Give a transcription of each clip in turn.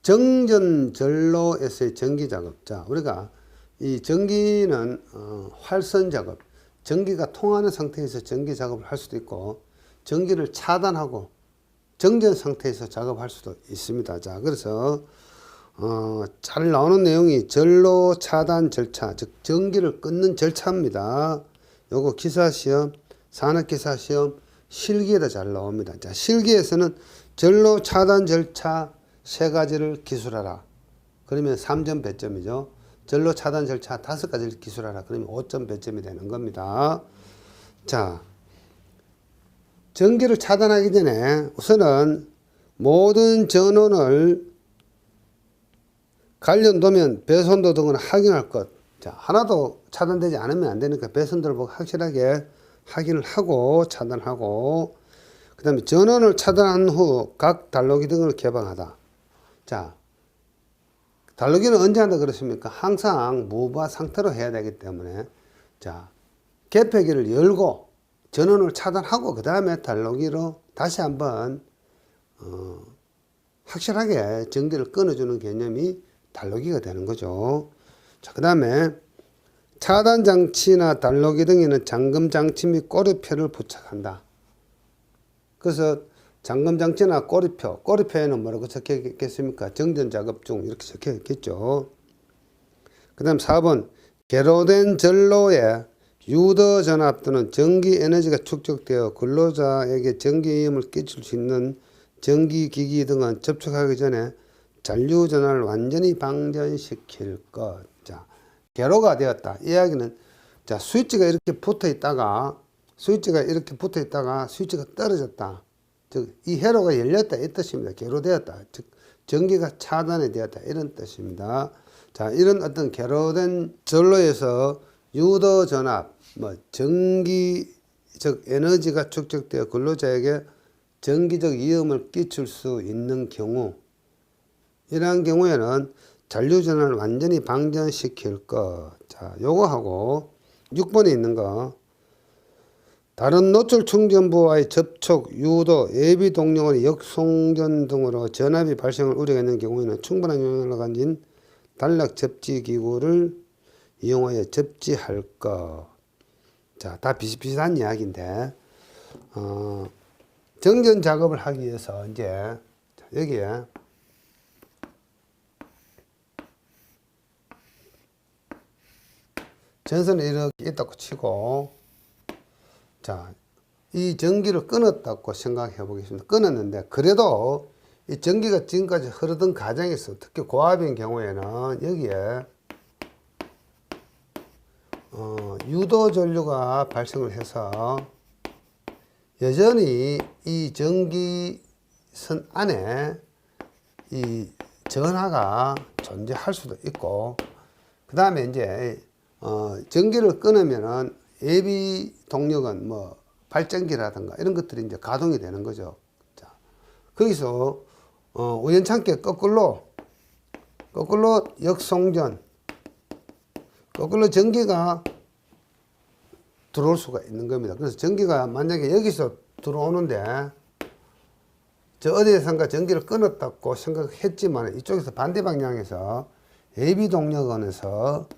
정전 전로에서의 전기 작업. 자, 우리가 이 전기는 활선 작업, 전기가 통하는 상태에서 전기 작업을 할 수도 있고, 전기를 차단하고 정전 상태에서 작업할 수도 있습니다. 자, 그래서 잘 나오는 내용이 전로 차단 절차, 즉 전기를 끊는 절차입니다. 요거 기사시험, 산업기사시험 실기에다 잘 나옵니다. 자, 실기에서는 전로 차단 절차 세 가지를 기술하라. 그러면 3점 배점이죠. 전로 차단 절차 5가지를 기술하라. 그러면 5점 배점이 되는 겁니다. 자, 전기를 차단하기 전에 우선은 모든 전원을 관련도면 배선도 등을 확인할 것. 자, 하나도 차단되지 않으면 안 되니까 배선도를 보고 확실하게 확인을 하고 차단하고, 그 다음에 전원을 차단한 후 각 단로기 등을 개방하다. 자, 단로기는 언제 한다 그랬습니까? 항상 무바 상태로 해야 되기 때문에, 자, 개폐기를 열고 전원을 차단하고 그 다음에 단로기로 다시 한번 확실하게 전기를 끊어주는 개념이 단로기가 되는 거죠. 자, 그 다음에 차단 장치나 단로기 등에는 잠금 장치 및 꼬리표를 부착한다. 그래서 잠금 장치나 꼬리표에는 뭐라고 적혀 있겠습니까? 정전 작업 중 이렇게 적혀 있겠죠. 그 다음 4번 개로된 전로에 유도 전압 또는 전기 에너지가 축적되어 근로자에게 전기 위험을 끼칠 수 있는 전기기기 등은 접촉하기 전에 잔류 전환을 완전히 방전시킬 것. 자, 개로가 되었다. 이 이야기는, 자, 스위치가 이렇게 붙어 있다가 스위치가 떨어졌다. 즉, 이 회로가 열렸다. 이 뜻입니다. 개로되었다. 즉, 전기가 차단이 되었다. 이런 뜻입니다. 자, 이런 어떤 개로된 전로에서 유도 전압, 전기적 에너지가 축적되어 근로자에게 전기적 위험을 끼칠 수 있는 경우, 이러한 경우에는 잔류 전환을 완전히 방전시킬 것. 자, 요거하고 6번에 있는 거, 다른 노출 충전부와의 접촉, 유도, 예비 동력의 역송전 등으로 전압이 발생할 우려가 있는 경우에는 충분한 용량을 가진 단락 접지 기구를 이용하여 접지할 것. 자, 다 비슷비슷한 이야기인데, 정전 작업을 하기 위해서 이제 여기에 전선을 이렇게 있다고 치고, 자, 이 전기를 끊었다고 생각해 보겠습니다. 끊었는데, 그래도 이 전기가 지금까지 흐르던 과정에서 특히 고압인 경우에는 여기에 유도 전류가 발생을 해서 여전히 이 전기선 안에 이 전하가 존재할 수도 있고, 그 다음에 이제 전기를 끊으면은 예비 동력은 발전기라든가 이런 것들이 이제 가동이 되는 거죠. 자, 거기서 우연찮게 거꾸로 역송전, 거꾸로 전기가 들어올 수가 있는 겁니다. 그래서 전기가 만약에 여기서 들어오는데 저 어디에선가 전기를 끊었다고 생각했지만 이쪽에서 반대 방향에서 예비 동력원에서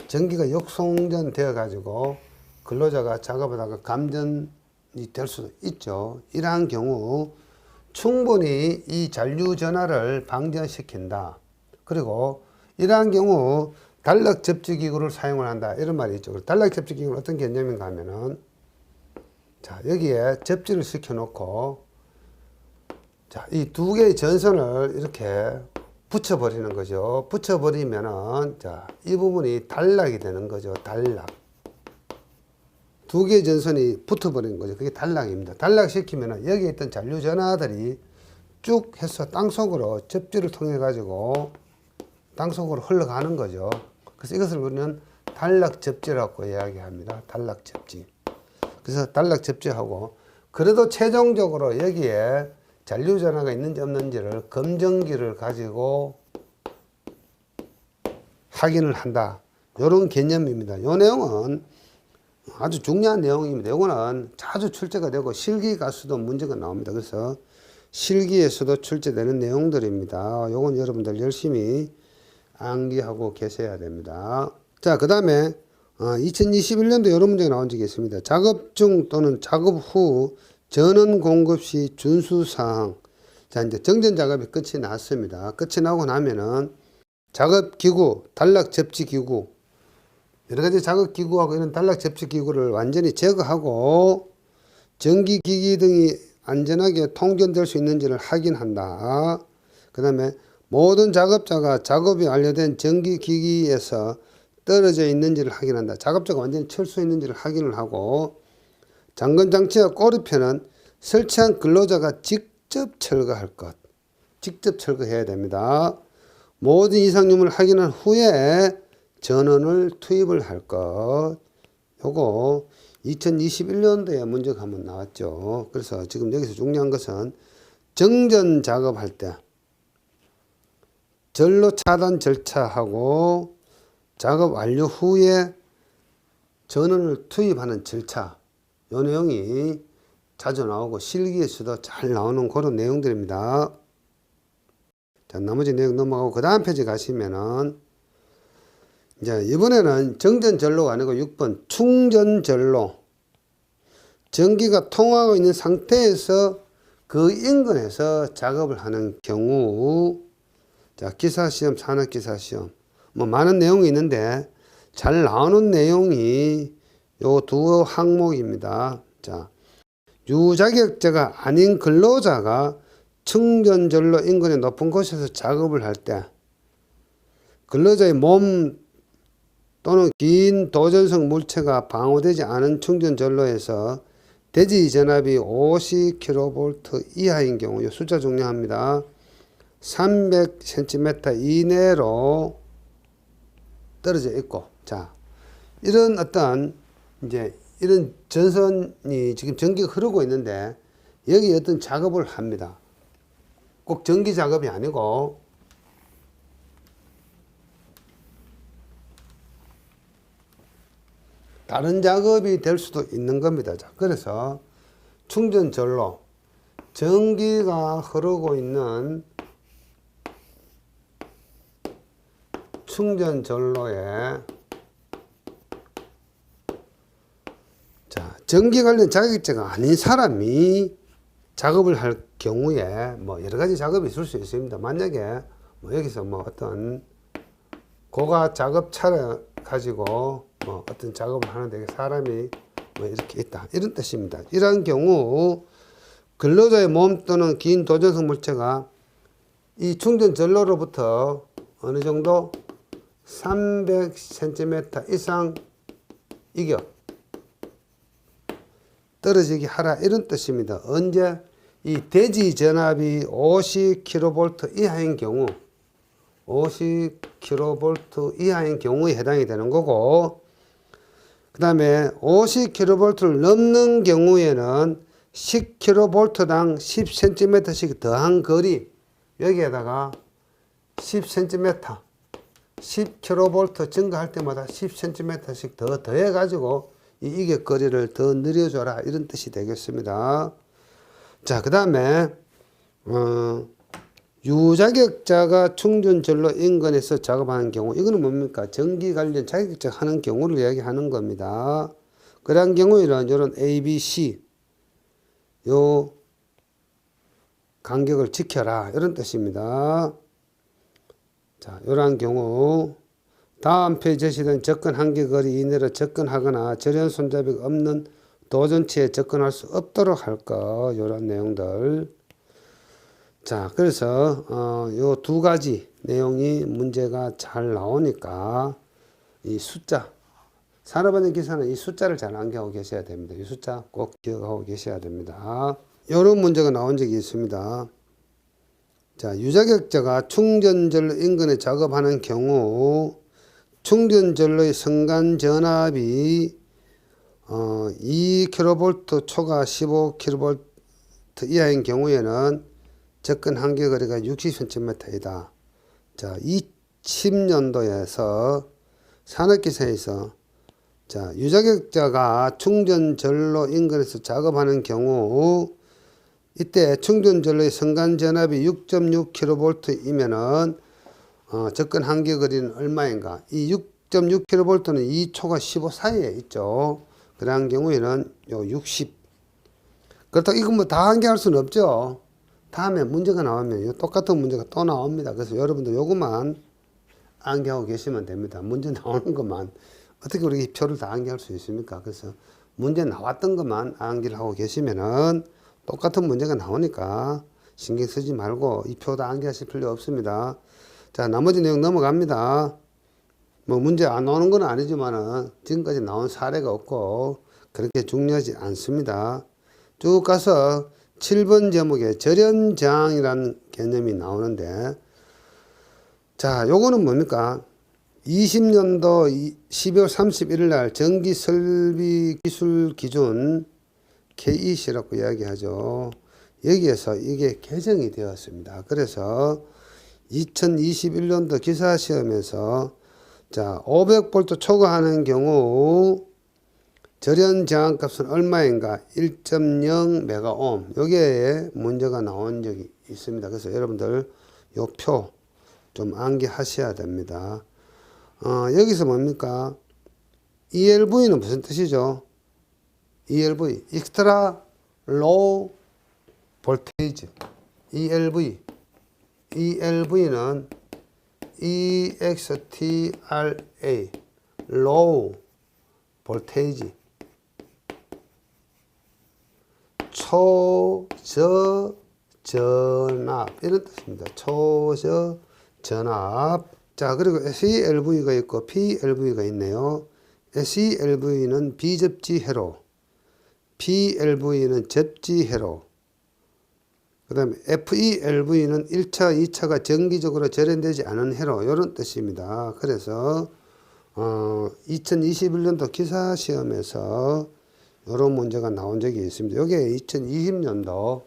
전기가 역송전 되어 가지고 근로자가 작업하다가 감전이 될 수도 있죠. 이러한 경우 충분히 이 잔류 전하를 방전시킨다. 그리고 이러한 경우 단락 접지 기구를 사용을 한다. 이런 말이 있죠. 단락 접지 기구는 어떤 개념인가 하면은, 자, 여기에 접지를 시켜 놓고, 자, 이 두 개의 전선을 이렇게 붙여버리는 거죠. 붙여버리면은, 자, 이 부분이 단락이 되는 거죠. 단락. 두 개의 전선이 붙어버리는 거죠. 그게 단락입니다. 단락시키면은 여기에 있던 잔류 전하들이 쭉 해서 땅속으로 접지를 통해 가지고 땅속으로 흘러가는 거죠. 그래서 이것을 우리는 단락 접지라고 이야기합니다. 단락 접지. 그래서 단락 접지하고, 그래도 최종적으로 여기에 잔류 전하가 있는지 없는지를 검정기를 가지고 확인을 한다. 이런 개념입니다. 이 내용은 아주 중요한 내용입니다. 이거는 자주 출제가 되고 실기 가수도 문제가 나옵니다. 그래서 실기에서도 출제되는 내용들입니다. 요건 여러분들 열심히 암기하고 계셔야 됩니다. 자, 그 다음에 2021년도 이런 문제가 나온 적이 있습니다. 작업 중 또는 작업 후 전원 공급 시 준수사항. 자, 이제 정전 작업이 끝이 났습니다. 끝이 나고 나면은 작업기구, 단락 접지기구, 여러 가지 작업기구하고 이런 단락 접지기구를 완전히 제거하고 전기기기 등이 안전하게 통전될 수 있는지를 확인한다. 그 다음에 모든 작업자가 작업이 완료된 전기기기에서 떨어져 있는지를 확인한다. 작업자가 완전히 철수했는지를 확인을 하고, 잠금장치와 꼬리표는 설치한 근로자가 직접 철거할 것. 직접 철거해야 됩니다. 모든 이상유무를 확인한 후에 전원을 투입을 할 것. 요거 2021년도에 문제가 한번 나왔죠. 그래서 지금 여기서 중요한 것은 정전 작업할 때 전로 차단 절차하고 작업 완료 후에 전원을 투입하는 절차, 요 내용이 자주 나오고 실기에서도 잘 나오는 그런 내용들입니다. 자, 나머지 내용 넘어가고 그 다음 페이지 가시면은 이제 이번에는 정전 전로가 아니고 6번 충전 전로. 전기가 통하고 있는 상태에서 그 인근에서 작업을 하는 경우, 자, 기사시험, 산업기사시험 뭐 많은 내용이 있는데 잘 나오는 내용이 요 두 항목입니다. 자, 유자격자가 아닌 근로자가 충전전로 인근의 높은 곳에서 작업을 할 때 근로자의 몸 또는 긴 도전성 물체가 방호되지 않은 충전전로에서 대지 전압이 50kV 이하인 경우, 이 숫자 중요합니다. 300cm 이내로 떨어져 있고, 자, 이런 어떤 이제 이런 전선이 지금 전기가 흐르고 있는데 여기 어떤 작업을 합니다. 꼭 전기 작업이 아니고 다른 작업이 될 수도 있는 겁니다. 자, 그래서 충전전로, 전기가 흐르고 있는 충전전로에 자, 전기 관련 자격자가 아닌 사람이 작업을 할 경우에 뭐 여러 가지 작업이 있을 수 있습니다. 만약에 뭐 여기서 뭐 어떤 고가 작업차를 가지고 뭐 어떤 작업을 하는데 사람이 뭐 이렇게 있다, 이런 뜻입니다. 이러한 경우 근로자의 몸 또는 긴 도전성 물체가 이 충전 전로로부터 어느 정도 300cm 이상 이격 떨어지게 하라, 이런 뜻입니다. 언제? 이 대지 전압이 50kV 이하인 경우, 50kV 이하인 경우에 해당이 되는 거고, 그 다음에 50kV를 넘는 경우에는 10kV당 10cm씩 더한 거리, 여기에다가 10cm, 10kV 증가할 때마다 10cm씩 더 더해가지고 이 이격거리를 더 늘려줘라, 이런 뜻이 되겠습니다. 자, 그 다음에 유자격자가 충전전로 인근에서 작업하는 경우, 이거는 뭡니까? 전기 관련 자격자 하는 경우를 이야기하는 겁니다. 그런 경우에는 이런 A, B, C 요 간격을 지켜라, 이런 뜻입니다. 자, 이러한 경우 다음 페이지에 제시된 접근 한계거리 이내로 접근하거나 절연 손잡이가 없는 도전치에 접근할 수 없도록 할 것, 이런 내용들. 자, 그래서 요 두 가지 내용이 문제가 잘 나오니까 이 숫자, 산업안전 기사는 이 숫자를 잘 암기하고 계셔야 됩니다. 이 숫자 꼭 기억하고 계셔야 됩니다. 이런 문제가 나온 적이 있습니다. 자, 유자격자가 충전전로 인근에 작업하는 경우 충전전로의 선간 전압이 2kV 초과 15kV 이하인 경우에는 접근 한계거리가 60cm이다. 자, 20년도에서 산업기사에서 자, 유자격자가 충전전로 인근에서 작업하는 경우 이때 충전 전로의 선간 전압이 6.6kV이면은 접근 한계 거리는 얼마인가? 이 6.6kV는 2초가 15 사이에 있죠. 그러한 경우에는 요 60. 그렇다고 이거 뭐 다 한계할 수는 없죠. 다음에 문제가 나오면 똑같은 문제가 또 나옵니다. 그래서 여러분들 요것만 암기하고 계시면 됩니다. 문제 나오는 것만 어떻게 우리 이 표를 다 암기할 수 있습니까? 그래서 문제 나왔던 것만 암기를 하고 계시면은 똑같은 문제가 나오니까 신경 쓰지 말고 이 표 다 암기하실 필요 없습니다. 자, 나머지 내용 넘어갑니다. 뭐 문제 안 나오는 건 아니지만은 지금까지 나온 사례가 없고 그렇게 중요하지 않습니다. 쭉 가서 7번 제목에 절연저항이라는 개념이 나오는데, 자, 요거는 뭡니까? 20년도 12월 31일 날 전기설비기술기준 KEC라고 이야기하죠. 여기에서 이게 개정이 되었습니다. 그래서 2021년도 기사시험에서 자, 500V 초과하는 경우 절연 저항값은 얼마인가? 1.0 메가옴. 여기에 문제가 나온 적이 있습니다. 그래서 여러분들 요 표 좀 암기하셔야 됩니다. 여기서 뭡니까? ELV는 무슨 뜻이죠? ELV, Extra Low Voltage. ELV는 EXTRA, Low Voltage. 초저전압 이런 뜻입니다. 초저전압. 자, 그리고 SELV가 있고 PLV가 있네요. SELV는 비접지 회로, PLV는 접지 회로, 그 다음에 FELV는 1차, 2차가 정기적으로 절연되지 않은 회로, 이런 뜻입니다. 그래서 2021년도 기사시험에서 이런 문제가 나온 적이 있습니다. 이게 2020년도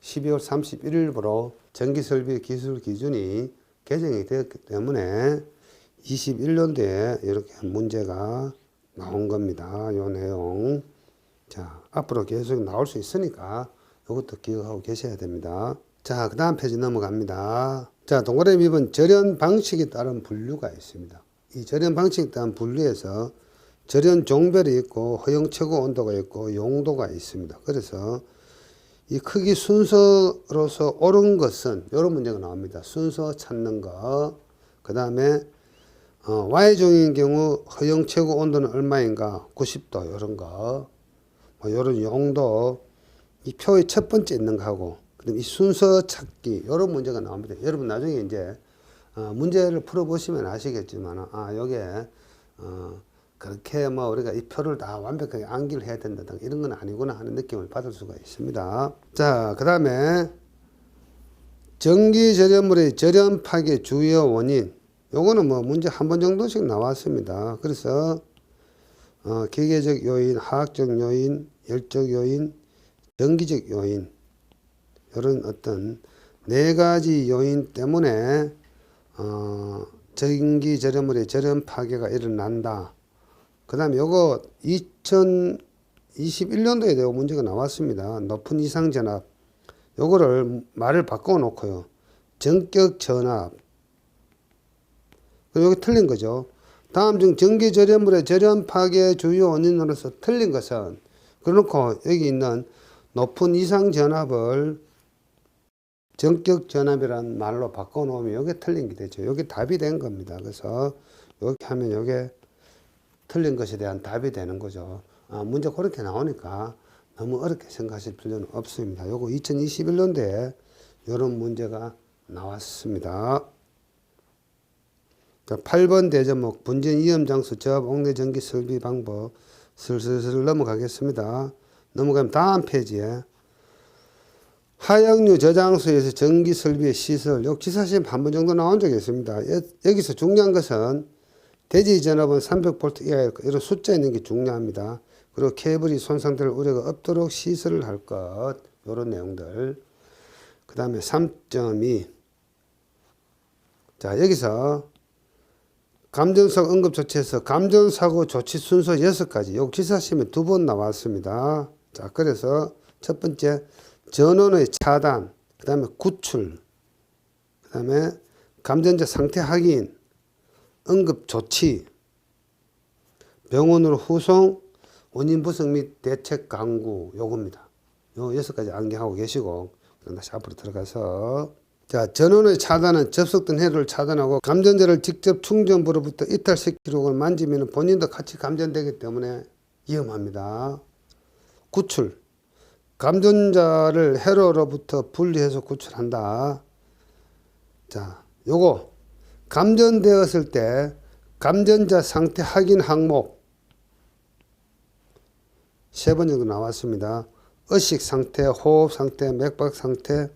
12월 31일부로 전기설비 기술 기준이 개정이 되었기 때문에 21년도에 이렇게 문제가 나온 겁니다. 요 내용. 자, 앞으로 계속 나올 수 있으니까 이것도 기억하고 계셔야 됩니다. 자, 그 다음 페이지 넘어갑니다. 자, 동그라미 2번 절연 방식에 따른 분류가 있습니다. 이 절연 방식에 따른 분류에서 절연 종별이 있고 허용 최고 온도가 있고 용도가 있습니다. 그래서 이 크기 순서로서 옳은 것은 이런 문제가 나옵니다. 순서 찾는 거. 그 다음에 Y종인 경우 허용 최고 온도는 얼마인가? 90도 이런 거. 뭐 이런 용도. 이 표의 첫 번째 있는 거하고 그다음 이 순서 찾기 이런 문제가 나옵니다. 여러분 나중에 이제 문제를 풀어보시면 아시겠지만 요게 그렇게 뭐 우리가 이 표를 다 완벽하게 암기를 해야 된다 이런 건 아니구나 하는 느낌을 받을 수가 있습니다. 자, 그 다음에 전기 절연물의 절연 파괴 주요 원인. 요거는 뭐 문제 한 번 정도씩 나왔습니다. 그래서 기계적 요인, 화학적 요인, 열적 요인, 전기적 요인, 이런 어떤 네 가지 요인 때문에 전기 절연물의 절연 파괴가 일어난다. 그 다음에 요거 2021년도에 대한 문제가 나왔습니다. 높은 이상 전압. 요거를 말을 바꿔 놓고요. 전격 전압. 여기 틀린 거죠. 다음 중 전기 절연물의 절연 파괴 주요 원인으로서 틀린 것은, 그래놓고 여기 있는 높은 이상 전압을 전격 전압이라는 말로 바꿔 놓으면 이게 틀린 게 되죠. 이게 답이 된 겁니다. 그래서 이렇게 하면 이게 틀린 것에 대한 답이 되는 거죠. 문제 그렇게 나오니까 너무 어렵게 생각하실 필요는 없습니다. 요거 2021년도에 이런 문제가 나왔습니다. 8번 대제목 분진 위험 장소 저압 옥내 전기 설비 방법 슬슬 넘어가겠습니다. 넘어가면 다음 페이지에 하역류 저장소에서 전기 설비의 시설, 요 기사시험 한 번 정도 나온 적이 있습니다. 여기서 중요한 것은 대지 전압은 300V 이하일 것, 이런 숫자 있는 게 중요합니다. 그리고 케이블이 손상될 우려가 없도록 시설을 할 것, 이런 내용들. 그 다음에 3.2. 자, 여기서 감전사고 응급조치에서 감전사고 조치 순서 6가지. 요 기사시험에 2번 나왔습니다. 자, 그래서 첫 번째, 전원의 차단, 그 다음에 구출, 그 다음에 감전자 상태 확인, 응급조치, 병원으로 후송, 원인 분석 및 대책 강구, 요겁니다. 요 6가지 암기하고 계시고, 다시 앞으로 들어가서, 자, 전원의 차단은 접속된 회로를 차단하고 감전자를 직접 충전부로부터 이탈시키려고 만지면 본인도 같이 감전되기 때문에 위험합니다. 구출, 감전자를 회로로부터 분리해서 구출한다. 자, 요거 감전되었을 때 감전자 상태 확인 항목 3번 정도 나왔습니다. 의식 상태, 호흡 상태, 맥박 상태,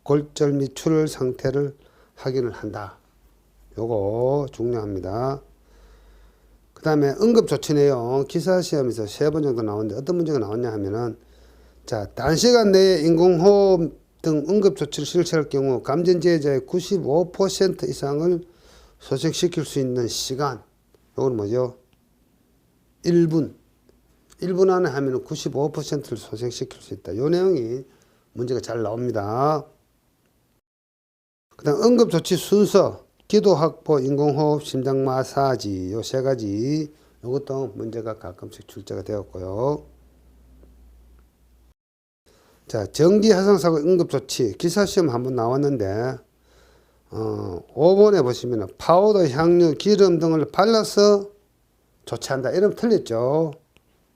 골절 및 출혈 상태를 확인을 한다. 요거 중요합니다. 그 다음에 응급조치 내용 기사시험에서 3번 정도 나오는데 어떤 문제가 나왔냐 하면은, 자, 단시간 내에 인공호흡 등 응급조치를 실시할 경우 감전제자의 95% 이상을 소생시킬 수 있는 시간, 요건 뭐죠? 1분. 1분 안에 하면 95%를 소생시킬 수 있다. 요 내용이 문제가 잘 나옵니다. 그 다음 응급조치 순서, 기도 확보, 인공호흡, 심장 마사지, 요 3가지, 요것도 문제가 가끔씩 출제가 되었고요. 자, 전기 화상사고 응급조치, 기사시험 한번 나왔는데, 5번에 보시면 파우더, 향유, 기름 등을 발라서 조치한다. 이러면 틀렸죠.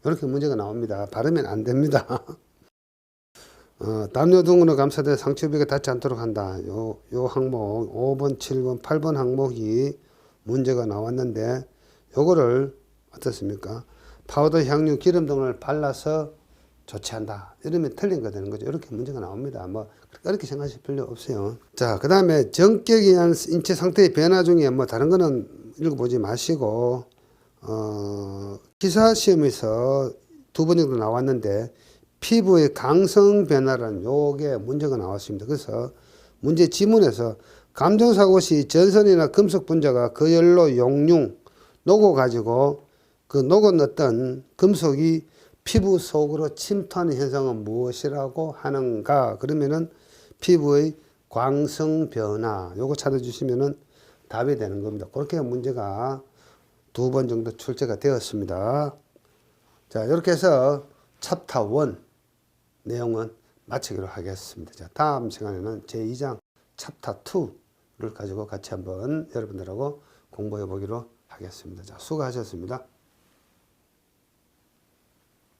이렇게 문제가 나옵니다. 바르면 안 됩니다. 담요 등으로 감싸되 상처비가 닿지 않도록 한다. 요 항목 5번, 7번, 8번 항목이 문제가 나왔는데, 요거를 어떻습니까? 파우더, 향유, 기름 등을 발라서 조치한다. 이러면 틀린 거 되는 거죠. 이렇게 문제가 나옵니다. 뭐 그렇게 생각하실 필요 없어요. 자, 그 다음에 전격에 의한 인체 상태의 변화 중에 뭐 다른 거는 읽어보지 마시고, 기사 시험에서 2번 정도 나왔는데 피부의 강성 변화라는 요게 문제가 나왔습니다. 그래서 문제 지문에서 감정사고 시 전선이나 금속 분자가 그 열로 용융 녹어 가지고 그 녹은 어떤 금속이 피부 속으로 침투하는 현상은 무엇이라고 하는가? 그러면은 피부의 광성 변화, 요거 찾아주시면은 답이 되는 겁니다. 그렇게 문제가 2번 정도 출제가 되었습니다. 자, 이렇게 해서 챕터 1 내용은 마치기로 하겠습니다. 자, 다음 시간에는 제2장 챕터 2를 가지고 같이 한번 여러분들하고 공부해 보기로 하겠습니다. 자, 수고하셨습니다.